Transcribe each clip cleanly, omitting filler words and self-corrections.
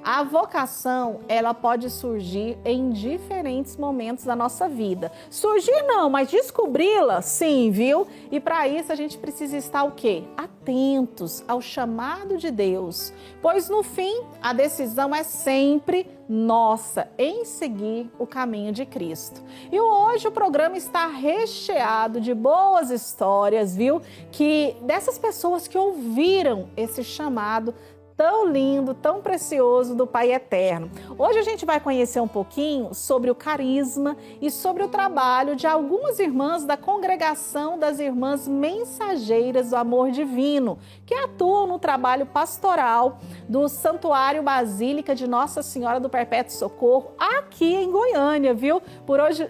A vocação, ela pode surgir em diferentes momentos da nossa vida. Surgir não, mas descobri-la, sim, viu? E para isso a gente precisa estar o quê? Atentos ao chamado de Deus. Pois no fim, a decisão é sempre nossa em seguir o caminho de Cristo. E hoje o programa está recheado de boas histórias, viu? Que dessas pessoas que ouviram esse chamado tão lindo, tão precioso do Pai Eterno. Hoje a gente vai conhecer um pouquinho sobre o carisma e sobre o trabalho de algumas irmãs da congregação das Irmãs Mensageiras do Amor Divino, que atuam no trabalho pastoral do Santuário Basílica de Nossa Senhora do Perpétuo Socorro, aqui em Goiânia, viu?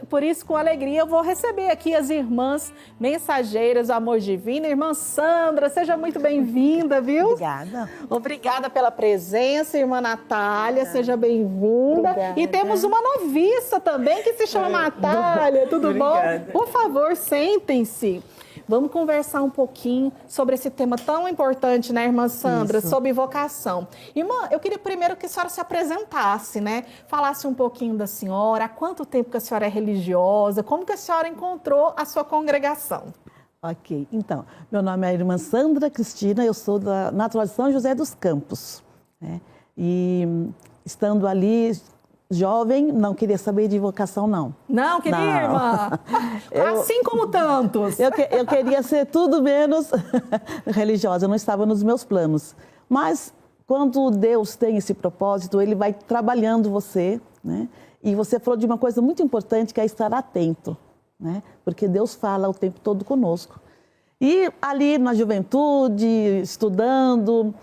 Por isso, com alegria, eu vou receber aqui as Irmãs Mensageiras do Amor Divino. Irmã Sandra, seja muito bem-vinda, viu? Obrigada. Obrigada pela presença, irmã Natália, seja bem-vinda. E temos uma noviça também que se chama Natália, tudo bom? Por favor, sentem-se. Vamos conversar um pouquinho sobre esse tema tão importante, né, irmã Sandra, sobre vocação. Irmã, eu queria primeiro que a senhora se apresentasse, né? Falasse um pouquinho da senhora, há quanto tempo que a senhora é religiosa, como que a senhora encontrou a sua congregação? Ok, então, meu nome é a irmã Sandra Cristina, eu sou natural de São José dos Campos, né? E estando ali, jovem, não queria saber de vocação, não. Não, queria, não. Irmã? Assim como tantos. Eu queria ser tudo menos religiosa, não estava nos meus planos. Mas, quando Deus tem esse propósito, Ele vai trabalhando você, né? E você falou de uma coisa muito importante, que é estar atento, né? Porque Deus fala o tempo todo conosco. E ali na juventude, estudando,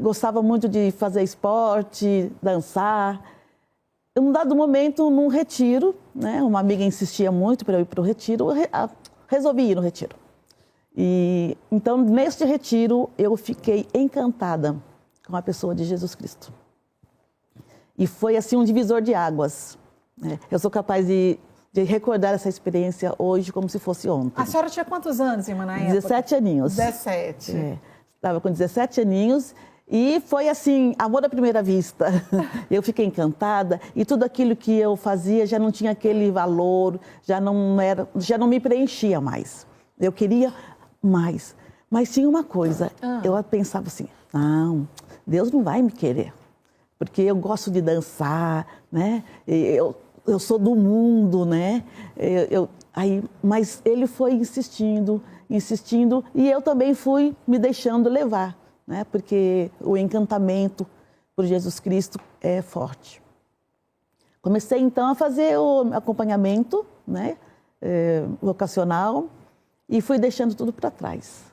gostava muito de fazer esporte, dançar. Em um dado momento, num retiro, né, uma amiga insistia muito para eu ir para o retiro, resolvi ir no retiro. E então, neste retiro, eu fiquei encantada com a pessoa de Jesus Cristo. E foi assim um divisor de águas, né? Eu sou capaz de recordar essa experiência hoje como se fosse ontem. A senhora tinha quantos anos, irmã, na época? 17 aninhos. 17. Estava com 17 aninhos e foi assim, amor à primeira vista. Eu fiquei encantada e tudo aquilo que eu fazia já não tinha aquele valor, já não me preenchia mais. Eu queria mais. Mas tinha uma coisa, eu pensava assim, não, Deus não vai me querer, porque eu gosto de dançar, né? Eu sou do mundo, né? Mas ele foi insistindo, e eu também fui me deixando levar, né? Porque o encantamento por Jesus Cristo é forte. Comecei então a fazer o acompanhamento, né? Vocacional, e fui deixando tudo para trás.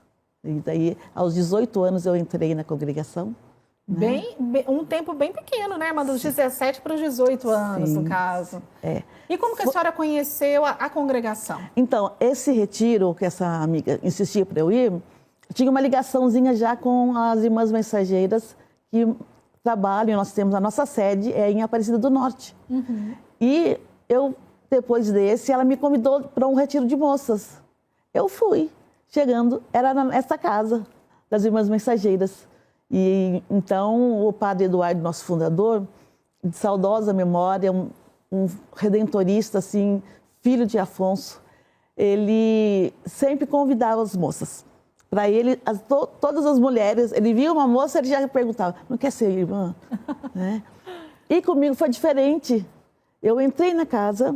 E daí, aos 18 anos, eu entrei na congregação. Um tempo bem pequeno, né, irmã? Dos 17 para os 18 anos, no caso. E como que a senhora conheceu a congregação? Então, esse retiro que essa amiga insistia para eu ir, tinha uma ligaçãozinha já com as Irmãs Mensageiras que trabalham, nós temos a nossa sede em Aparecida do Norte. E eu, depois desse, ela me convidou para um retiro de moças. Eu fui. Chegando, era nessa casa das Irmãs Mensageiras. E então o padre Eduardo, nosso fundador, de saudosa memória, um redentorista, assim, filho de Afonso, ele sempre convidava as moças. Para ele, todas as mulheres, ele via uma moça, ele já perguntava, não quer ser irmã? Né? E comigo foi diferente. Eu entrei na casa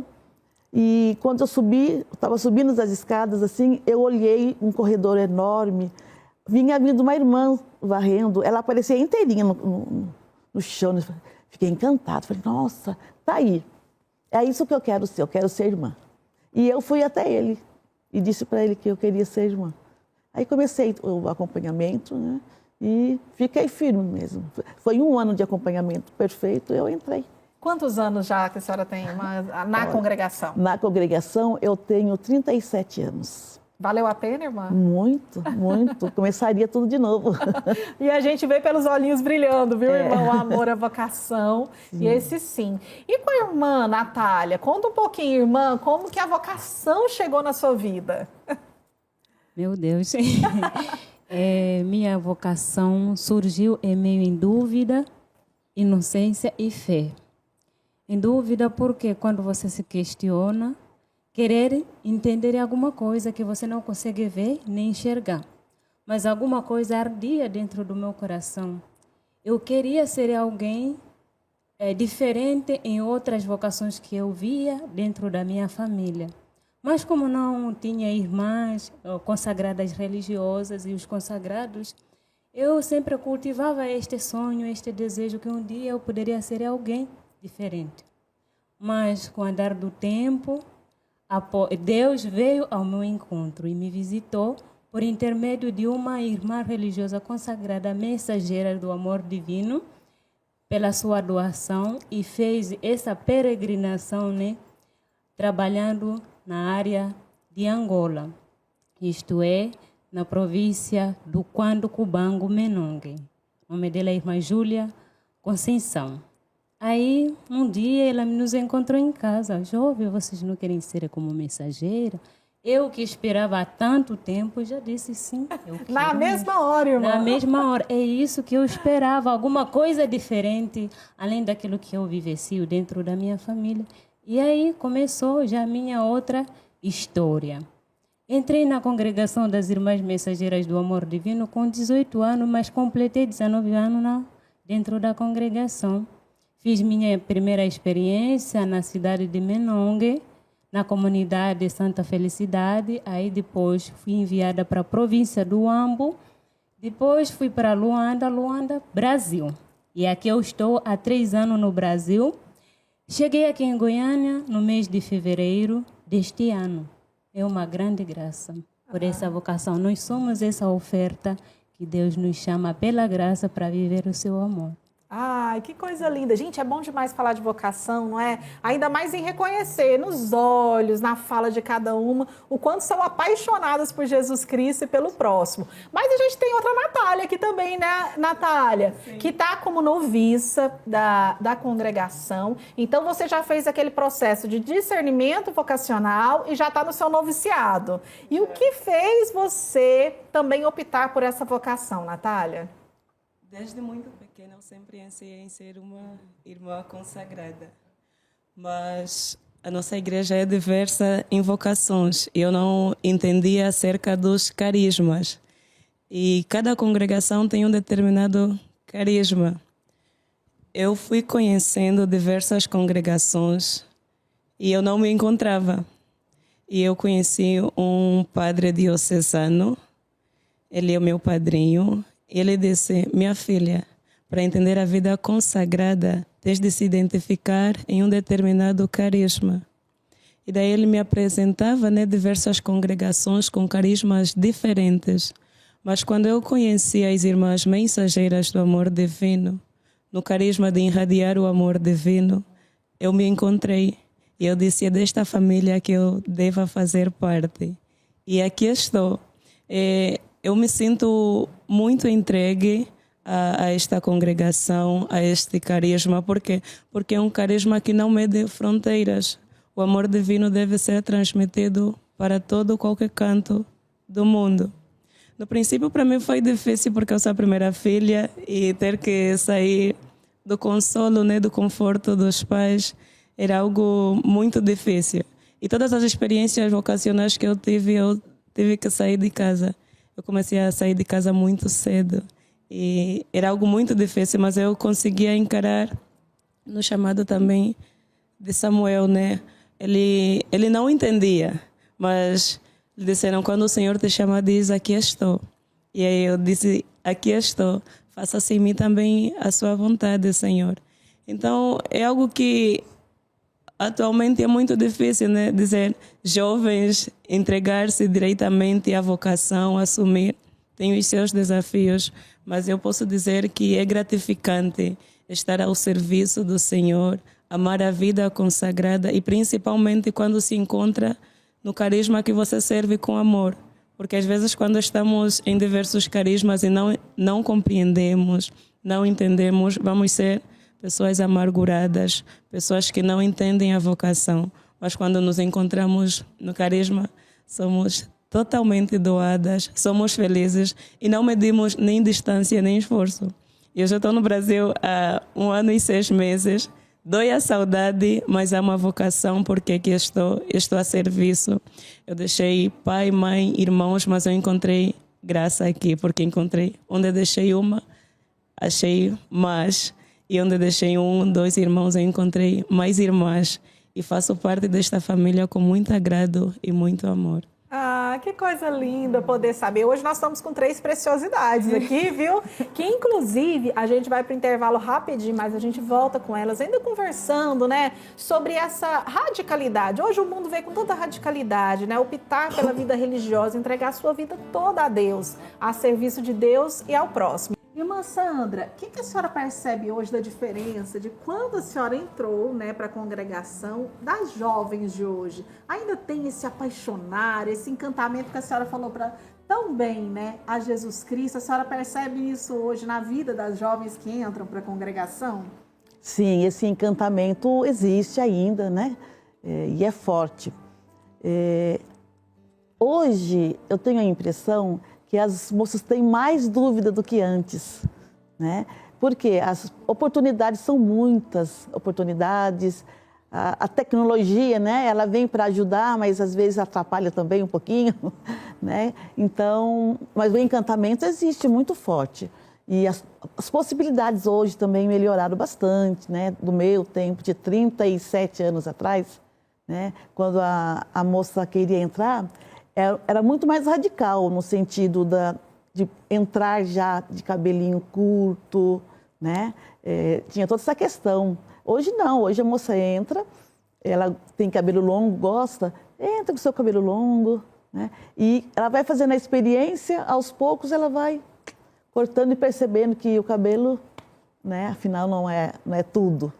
e quando eu subi, estava subindo as escadas, assim, eu olhei um corredor enorme. Vinha vindo uma irmã varrendo, ela aparecia inteirinha no chão. Fiquei encantada, falei, nossa, tá aí. É isso que eu quero ser irmã. E eu fui até ele e disse para ele que eu queria ser irmã. Aí comecei o acompanhamento, né, e fiquei firme mesmo. Foi 1 ano de acompanhamento perfeito, eu entrei. Quantos anos já que a senhora tem na congregação? Na congregação eu tenho 37 anos. Valeu a pena, irmã? Muito, muito. Começaria tudo de novo. E a gente vê pelos olhinhos brilhando, viu, irmão? O amor, a vocação. Sim. E esse sim. E com a irmã Natália? Conta um pouquinho, irmã, como que a vocação chegou na sua vida? Meu Deus. Minha vocação surgiu meio em dúvida. inocência e fé. Em dúvida porque quando você se questiona, querer entender alguma coisa que você não consegue ver nem enxergar. Mas alguma coisa ardia dentro do meu coração. Eu queria ser alguém diferente em outras vocações que eu via dentro da minha família. Mas como não tinha irmãs consagradas religiosas e os consagrados, eu sempre cultivava este sonho, este desejo que um dia eu poderia ser alguém diferente. Mas com o andar do tempo, Deus veio ao meu encontro e me visitou por intermédio de uma irmã religiosa consagrada, mensageira do amor divino, pela sua doação, e fez essa peregrinação, né, trabalhando na área de Angola, isto é, na província do Quando Cubango Menongue. O nome dela é irmã Júlia Conceição. Aí, um dia, ela nos encontrou em casa. Jovem, vocês não querem ser como mensageira? Eu que esperava há tanto tempo, já disse sim. Na mesma hora, irmã. Na mesma hora. É isso que eu esperava, alguma coisa diferente, além daquilo que eu vivencio dentro da minha família. E aí começou já a minha outra história. Entrei na congregação das Irmãs Mensageiras do Amor Divino com 18 anos, mas completei 19 anos dentro da congregação. Fiz minha primeira experiência na cidade de Menongue, na comunidade de Santa Felicidade. Aí depois fui enviada para a província do Ambo. Depois fui para Luanda, Brasil. E aqui eu estou há 3 anos no Brasil. Cheguei aqui em Goiânia no mês de fevereiro deste ano. É uma grande graça por essa vocação. Nós somos essa oferta que Deus nos chama pela graça para viver o seu amor. Ai, que coisa linda. Gente, é bom demais falar de vocação, não é? Ainda mais em reconhecer nos olhos, na fala de cada uma, o quanto são apaixonadas por Jesus Cristo e pelo próximo. Mas a gente tem outra Natália aqui também, né, Natália? Sim. Que está como noviça da congregação. Então, você já fez aquele processo de discernimento vocacional e já está no seu noviciado. E o que fez você também optar por essa vocação, Natália? Desde muito pequena eu sempre anseiei em ser uma irmã consagrada, mas a nossa igreja é diversa em vocações e eu não entendia acerca dos carismas. E cada congregação tem um determinado carisma. Eu fui conhecendo diversas congregações e eu não me encontrava. E eu conheci um padre diocesano, ele é o meu padrinho. Ele disse: minha filha, para entender a vida consagrada, tens de se identificar em um determinado carisma. E daí ele me apresentava, né, diversas congregações com carismas diferentes. Mas quando eu conheci as irmãs mensageiras do amor divino, no carisma de irradiar o amor divino, eu me encontrei. E eu disse: é desta família que eu devo fazer parte. E aqui estou. Eu me sinto muito entregue a esta congregação, a este carisma. Por quê? Porque é um carisma que não mede fronteiras. O amor divino deve ser transmitido para todo qualquer canto do mundo. No princípio, para mim foi difícil porque eu sou a primeira filha e ter que sair do consolo, né, do conforto dos pais era algo muito difícil. E todas as experiências vocacionais que eu tive que sair de casa. Eu comecei a sair de casa muito cedo e era algo muito difícil, mas eu conseguia encarar no chamado também de Samuel, né? Ele não entendia, mas lhe disseram: quando o Senhor te chama, diz: aqui estou. E aí eu disse: aqui estou, faça-se em mim também a sua vontade, Senhor. Então é algo que atualmente é muito difícil, né? Dizer jovens entregar-se diretamente à vocação, assumir, tem os seus desafios, mas eu posso dizer que é gratificante estar ao serviço do Senhor, amar a vida consagrada e principalmente quando se encontra no carisma que você serve com amor. Porque às vezes quando estamos em diversos carismas e não compreendemos, não entendemos, vamos ser pessoas amarguradas, pessoas que não entendem a vocação. Mas quando nos encontramos no carisma, somos totalmente doadas, somos felizes e não medimos nem distância nem esforço. Eu já estou no Brasil há 1 ano e 6 meses. Dói a saudade, mas é uma vocação porque aqui estou a serviço. Eu deixei pai, mãe, irmãos, mas eu encontrei graça aqui, porque encontrei onde eu deixei uma, achei mais. E onde eu deixei 1, 2 irmãos, eu encontrei mais irmãs. E faço parte desta família com muito agrado e muito amor. Ah, que coisa linda poder saber. Hoje nós estamos com 3 preciosidades aqui, viu? Que inclusive a gente vai para o intervalo rapidinho, mas a gente volta com elas ainda conversando, né? Sobre essa radicalidade. Hoje o mundo vem com tanta radicalidade, né? Optar pela vida religiosa, entregar a sua vida toda a Deus, a serviço de Deus e ao próximo. Irmã Sandra, o que a senhora percebe hoje da diferença de quando a senhora entrou, né, para a congregação das jovens de hoje? Ainda tem esse apaixonar, esse encantamento que a senhora falou tão bem, né, a Jesus Cristo? A senhora percebe isso hoje na vida das jovens que entram para a congregação? Sim, esse encantamento existe ainda, né? E é forte. Hoje eu tenho a impressão que as moças têm mais dúvida do que antes, né? Porque as oportunidades são muitas, a tecnologia, né? Ela vem para ajudar, mas às vezes atrapalha também um pouquinho, né? Então, mas o encantamento existe muito forte. E as possibilidades hoje também melhoraram bastante, né? Do meu tempo, de 37 anos atrás, né? Quando a moça queria entrar, era muito mais radical no sentido de entrar já de cabelinho curto, né? Tinha toda essa questão. Hoje não, hoje a moça entra, ela tem cabelo longo, gosta, entra com o seu cabelo longo, né? E ela vai fazendo a experiência, aos poucos ela vai cortando e percebendo que o cabelo, né, afinal não é tudo,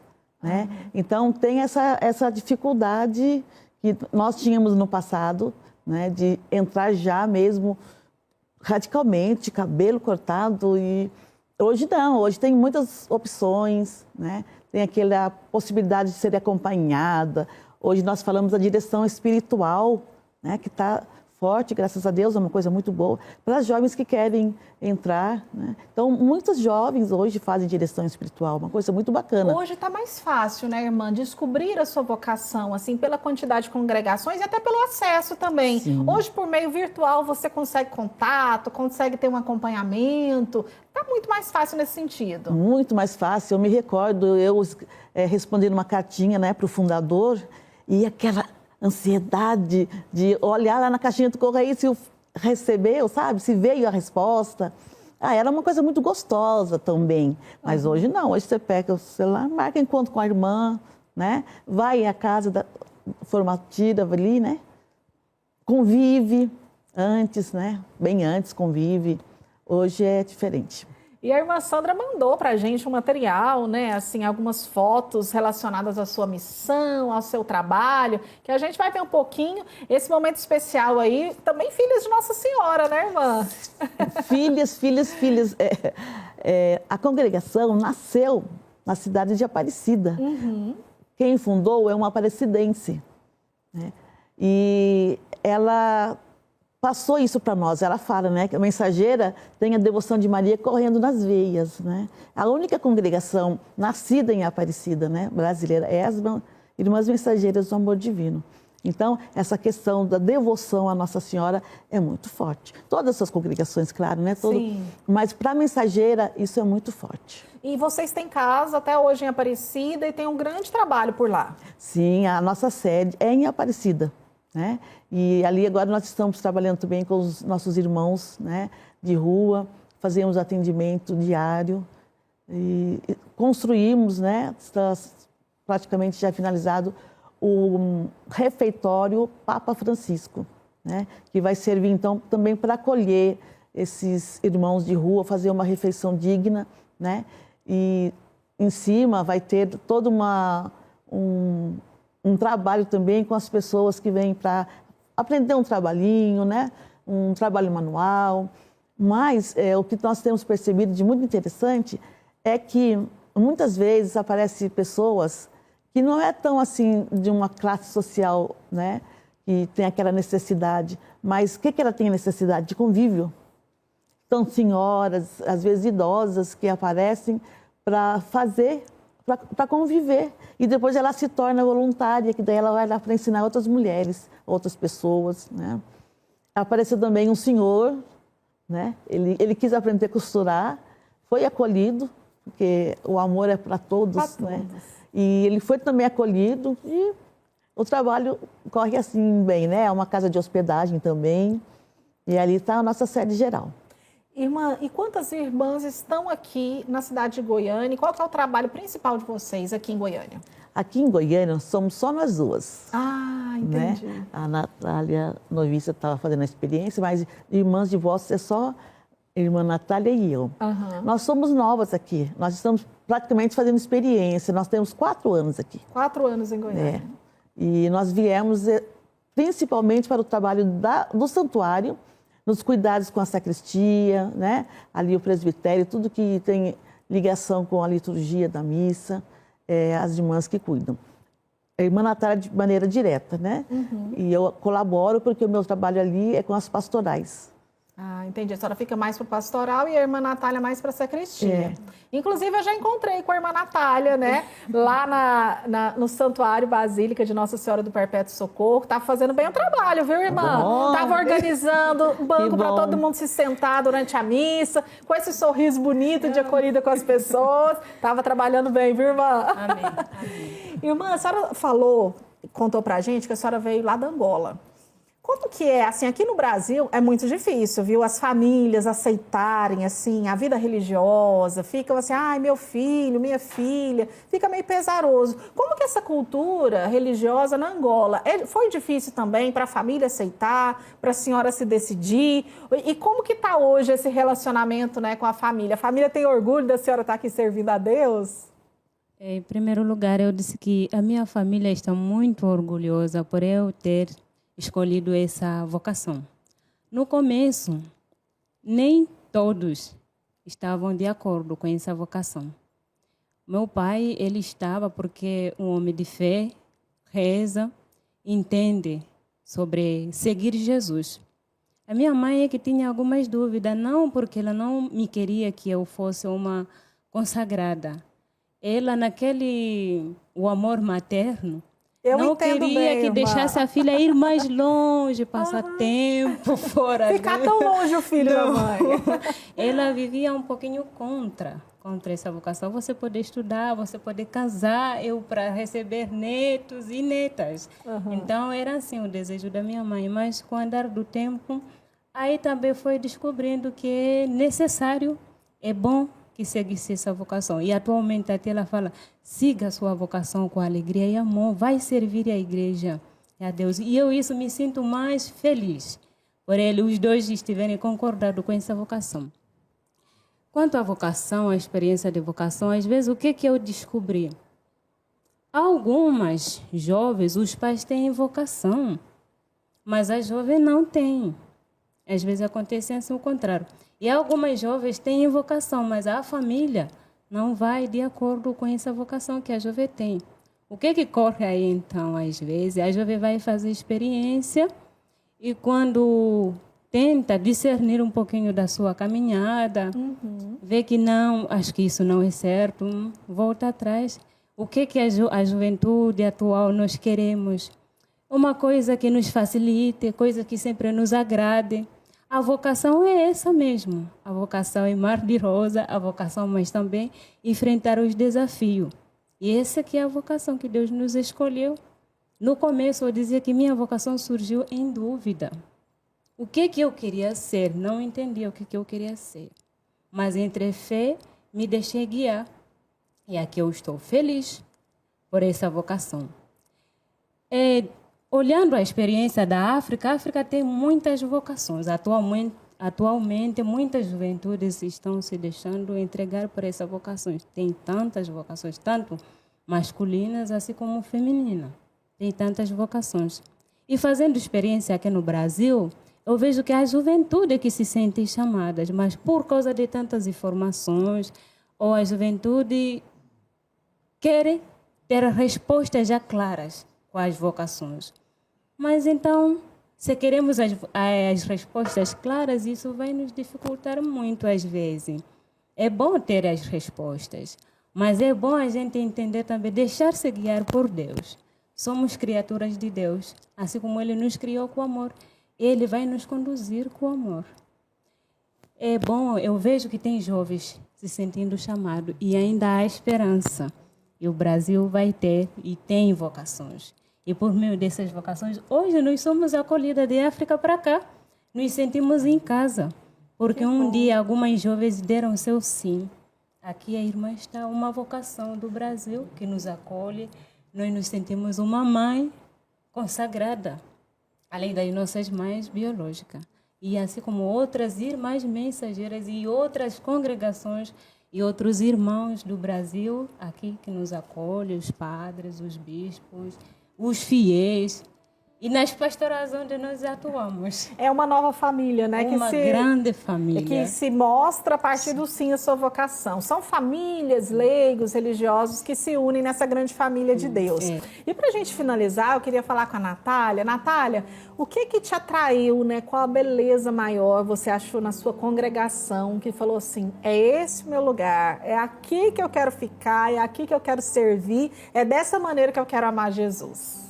né? Então tem essa dificuldade que nós tínhamos no passado, né, de entrar já mesmo radicalmente, cabelo cortado, e hoje não, hoje tem muitas opções, né? Tem aquela possibilidade de ser acompanhada. Hoje nós falamos da direção espiritual, né, que está forte, graças a Deus, é uma coisa muito boa para as jovens que querem entrar, né? Então, muitas jovens hoje fazem direção espiritual, uma coisa muito bacana. Hoje está mais fácil, né, irmã, descobrir a sua vocação, assim, pela quantidade de congregações e até pelo acesso também. Sim. Hoje, por meio virtual, você consegue contato, consegue ter um acompanhamento. Está muito mais fácil nesse sentido. Muito mais fácil. Eu me recordo, eu respondendo uma cartinha, né, para o fundador, e aquela ansiedade de olhar lá na caixinha do correio se recebeu, sabe? Se veio a resposta. Era uma coisa muito gostosa também. Mas hoje não. Hoje você pega o celular, marca encontro com a irmã, né? Vai à casa formativa ali, né? Convive antes, né? Bem antes convive. Hoje é diferente. E a irmã Sandra mandou para a gente um material, né, assim, algumas fotos relacionadas à sua missão, ao seu trabalho, que a gente vai ver um pouquinho. Esse momento especial aí, também filhas de Nossa Senhora, né, irmã? Filhas. A congregação nasceu na cidade de Aparecida. Quem fundou é uma aparecidense, né? E ela passou isso para nós. Ela fala, né, que a mensageira tem a devoção de Maria correndo nas veias, né? A única congregação nascida em Aparecida, né, brasileira, é as Irmãs Mensageiras do Amor Divino. Então, essa questão da devoção à Nossa Senhora é muito forte. Todas as congregações, claro, né? Sim. Mas para a mensageira, isso é muito forte. E vocês têm casa até hoje em Aparecida e tem um grande trabalho por lá. Sim, a nossa sede é em Aparecida, né? E ali agora nós estamos trabalhando também com os nossos irmãos, né, de rua, fazemos atendimento diário e construímos, né, está praticamente já finalizado, o refeitório Papa Francisco, né, que vai servir então também para acolher esses irmãos de rua, fazer uma refeição digna, né, e em cima vai ter todo um trabalho também com as pessoas que vêm para aprender um trabalhinho, né? Um trabalho manual. Mas o que nós temos percebido de muito interessante é que muitas vezes aparecem pessoas que não é tão assim de uma classe social, né? Que tem aquela necessidade. Mas o que ela tem a necessidade? De convívio. São senhoras, às vezes idosas, que aparecem para fazer, para conviver. E depois ela se torna voluntária, que daí ela vai lá para ensinar outras mulheres, outras pessoas, né? Apareceu também um senhor, né? Ele quis aprender a costurar, foi acolhido, porque o amor é para todos, né? E ele foi também acolhido e o trabalho corre assim bem, né? É uma casa de hospedagem também e ali está a nossa sede geral. Irmã, e quantas irmãs estão aqui na cidade de Goiânia? E qual que é o trabalho principal de vocês aqui em Goiânia? Aqui em Goiânia somos só nós duas. Ah, entendi. Né? A Natália noviça estava fazendo a experiência, mas irmãs de vós é só a irmã Natália e eu. Uhum. Nós somos novas aqui, nós estamos praticamente fazendo experiência, nós temos 4 anos aqui. 4 anos em Goiânia. E nós viemos principalmente para o trabalho do santuário, nos cuidados com a sacristia, né? Ali o presbitério, tudo que tem ligação com a liturgia da missa, as irmãs que cuidam. A irmã Natália de maneira direta, né? Uhum. E eu colaboro porque o meu trabalho ali é com as pastorais. Ah, entendi. A senhora fica mais para o pastoral e a irmã Natália mais para a sacristia. Inclusive, eu já encontrei com a irmã Natália, né? Lá no Santuário Basílica de Nossa Senhora do Perpétuo Socorro. Tá fazendo bem o trabalho, viu, irmã? Bom. Tava organizando um banco para todo mundo se sentar durante a missa, com esse sorriso bonito de acolhida com as pessoas. Tava trabalhando bem, viu, irmã? Amém. Amém. Irmã, a senhora contou pra gente que a senhora veio lá da Angola. Como que é? Assim, aqui no Brasil é muito difícil, viu? As famílias aceitarem, assim, a vida religiosa. Ficam assim, ai, meu filho, minha filha. Fica meio pesaroso. Como que essa cultura religiosa na Angola? Foi difícil também para a família aceitar, para a senhora se decidir? E como que está hoje esse relacionamento, né, com a família? A família tem orgulho da senhora estar aqui servindo a Deus? Em primeiro lugar, eu disse que a minha família está muito orgulhosa por eu ter escolhido essa vocação. No começo, nem todos estavam de acordo com essa vocação. Meu pai, ele estava porque um homem de fé, reza, entende sobre seguir Jesus. A minha mãe é que tinha algumas dúvidas, não porque ela não me queria que eu fosse uma consagrada. Ela, o amor materno, não queria que deixasse a filha ir mais longe, passar tempo fora. Ficar tão longe o filho da mãe. Ela vivia um pouquinho contra essa vocação. Você poder estudar, você poder casar, eu para receber netos e netas. Então, era assim o desejo da minha mãe. Mas, com o andar do tempo, aí também foi descobrindo que é necessário, é bom que seguisse essa vocação. E atualmente até ela fala, siga a sua vocação com alegria e amor, vai servir a igreja e a Deus. E eu isso me sinto mais feliz por os dois estiverem concordando com essa vocação. Quanto à vocação, a experiência de vocação, às vezes o que eu descobri? Algumas jovens, os pais têm vocação, mas as jovens não têm. Às vezes acontece assim o contrário. E algumas jovens têm vocação, mas a família não vai de acordo com essa vocação que a jovem tem. O que corre aí, então, às vezes? A jovem vai fazer experiência e quando tenta discernir um pouquinho da sua caminhada, vê que não, acho que isso não é certo, volta atrás. O que a juventude atual nós queremos? Uma coisa que nos facilite, coisa que sempre nos agrade. A vocação é essa mesmo. A vocação é mar de rosa, a vocação, mas também enfrentar os desafios. E essa que é a vocação que Deus nos escolheu. No começo eu dizia que minha vocação surgiu em dúvida. O que eu queria ser? Não entendia o que eu queria ser. Mas entre fé, me deixei guiar. E aqui eu estou feliz por essa vocação. Olhando a experiência da África, a África tem muitas vocações. Atualmente, muitas juventudes estão se deixando entregar por essa vocação. Tem tantas vocações, tanto masculinas assim como femininas. Tem tantas vocações. E fazendo experiência aqui no Brasil, eu vejo que a juventude é que se sente chamadas, mas por causa de tantas informações, ou a juventude quer ter respostas já claras com as vocações. Mas então, Se queremos as respostas claras, isso vai nos dificultar muito às vezes. É bom ter as respostas, mas é bom a gente entender também, deixar-se guiar por Deus. Somos criaturas de Deus, assim como Ele nos criou com amor. Ele vai nos conduzir com amor. É bom, eu vejo que tem jovens se sentindo chamados e ainda há esperança. E o Brasil vai ter e tem vocações. E por meio dessas vocações, hoje nós somos acolhidas de África para cá. Nos sentimos em casa. Porque um dia algumas jovens deram seu sim. Aqui a irmã está, uma vocação do Brasil que nos acolhe. Nós nos sentimos uma mãe consagrada, além das nossas mães biológicas. E assim como outras irmãs mensageiras e outras congregações e outros irmãos do Brasil aqui que nos acolhem, os padres, os bispos, os fiéis. E nas pastorais onde nós atuamos. É uma nova família, né? Uma grande família. Que se mostra a partir do sim a sua vocação. São famílias, leigos, religiosos que se unem nessa grande família de Deus. É. E para a gente finalizar, eu queria falar com a Natália. Natália, o que te atraiu, né? Qual a beleza maior você achou na sua congregação que falou assim, é esse o meu lugar, é aqui que eu quero ficar, é aqui que eu quero servir, é dessa maneira que eu quero amar Jesus?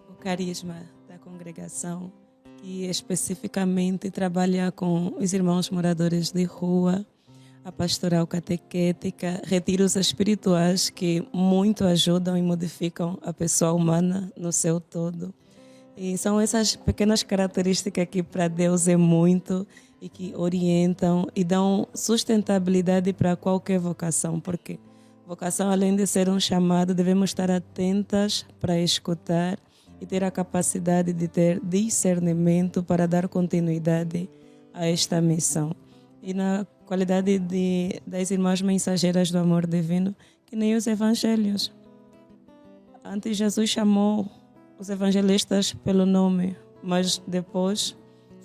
O carisma da congregação, que especificamente trabalha com os irmãos moradores de rua, a pastoral catequética, retiros espirituais que muito ajudam e modificam a pessoa humana no seu todo. E são essas pequenas características que para Deus é muito e que orientam e dão sustentabilidade para qualquer vocação, porque vocação, além de ser um chamado, devemos estar atentas para escutar e ter a capacidade de ter discernimento para dar continuidade a esta missão. E na qualidade das irmãs mensageiras do amor divino, que nem os evangelhos. Antes Jesus chamou os evangelistas pelo nome, mas depois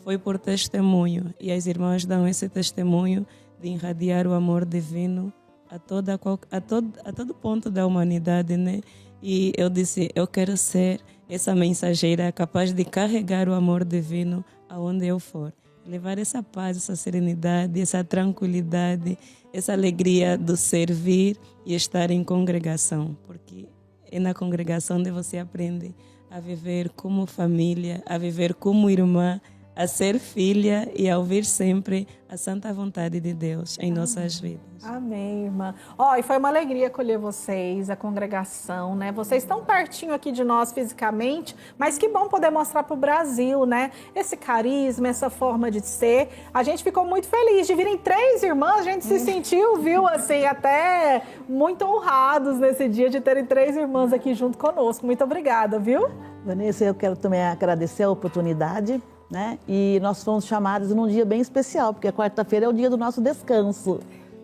foi por testemunho. E as irmãs dão esse testemunho de irradiar o amor divino a todo ponto da humanidade, né? E eu disse, eu quero ser essa mensageira capaz de carregar o amor divino aonde eu for. Levar essa paz, essa serenidade, essa tranquilidade, essa alegria do servir e estar em congregação. Porque é na congregação onde você aprende a viver como família, a viver como irmã, a ser filha e a ouvir sempre a santa vontade de Deus em nossas vidas. Amém, irmã. E foi uma alegria acolher vocês, a congregação, né? Vocês estão pertinho aqui de nós fisicamente, mas que bom poder mostrar para o Brasil, né? Esse carisma, essa forma de ser. A gente ficou muito feliz de virem 3 irmãs, a gente se sentiu, viu, assim, até muito honrados nesse dia de terem 3 irmãs aqui junto conosco. Muito obrigada, viu? Vanessa, eu quero também agradecer a oportunidade, né? E nós fomos chamados num dia bem especial, porque a quarta-feira é o dia do nosso descanso,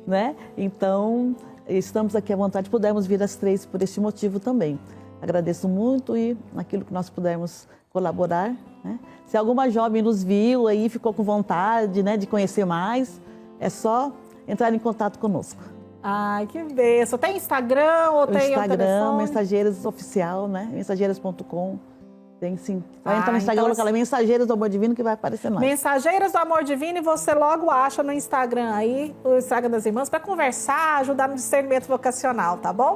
né? Então, estamos aqui à vontade, pudemos vir as 3 por este motivo também. Agradeço muito e naquilo que nós pudermos colaborar, né? Se alguma jovem nos viu aí, ficou com vontade, né, de conhecer mais, é só entrar em contato conosco. Ai, que bênção. Tem Instagram ou tem o telefone? Mensageiras Oficial, né? Mensageiras.com. Tem sim. Vai entrar no Instagram, então coloca lá Mensageiras do Amor Divino que vai aparecer mais. Mensageiras do Amor Divino e você logo acha no Instagram aí, o Instagram das irmãs, para conversar, ajudar no discernimento vocacional, tá bom?